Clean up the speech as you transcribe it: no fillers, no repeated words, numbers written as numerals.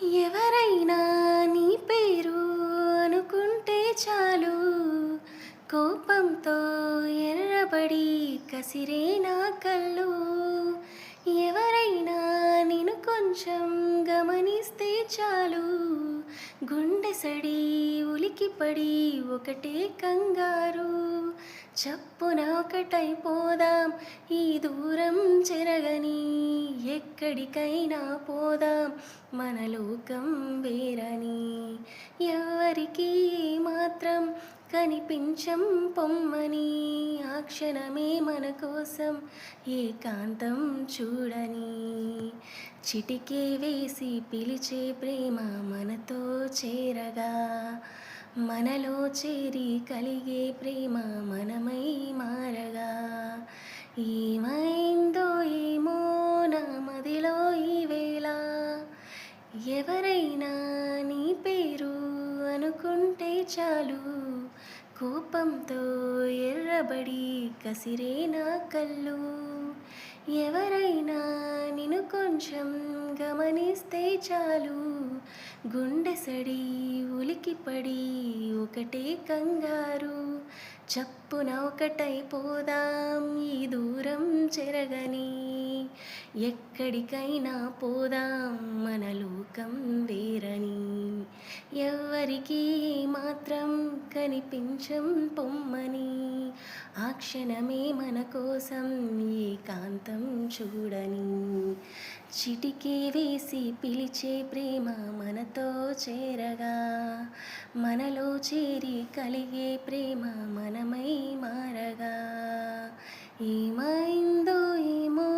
ఎవరైనా నీ పేరు అనుకుంటే చాలు, కోపంతో ఎర్రబడి కసిరే నా కళ్ళు. ఎవరైనా నిన్ను కొంచెం గమనిస్తే చాలు, గుండె సడి ఉలికిపడి ఒకటే కంగారు. చప్పున ఒకటైపోదాం, ఈ దూరం చెరగని, ఎక్కడికైనా పోదాం మన లోకం వేరని. ఎవరికి మాత్రం కనిపించం పొమ్మని, ఆ క్షణమే మన కోసం ఏకాంతం చూడని. చిటికే వేసి పిలిచే ప్రేమ మనతో చేరగా, మనలో చేరి కలిగే ప్రేమ మనమై మారగా. ఏమైందో ఏమో నా మదిలో ఈ వేళ, ఎవరైనా నీ పేరు అనుకుంటే చాలు, కోపంతో ఎర్రబడి కసిరే నా కళ్ళు. ఎవరైనా నిన్ను కొంచెం గమనిస్తే చాలు, గుండె సడి ఉలికిపడి ఒకటే కంగారు. చప్పున ఒకటైపోదాం, ఈ దూరం చెరగని, ఎక్కడికైనా పోదాం మన లోకం వేరని. ఎవ్వరికీ మాత్రం కనిపించం పొమ్మని, ఆ క్షణమే మన కోసం ఏకాంతం చూడని. చిటికే వేసి పిలిచే ప్రేమ మనతో చేరగా, మనలో చేరి కలిగే ప్రేమ మనమై మారగా. ఏమైందో ఏమో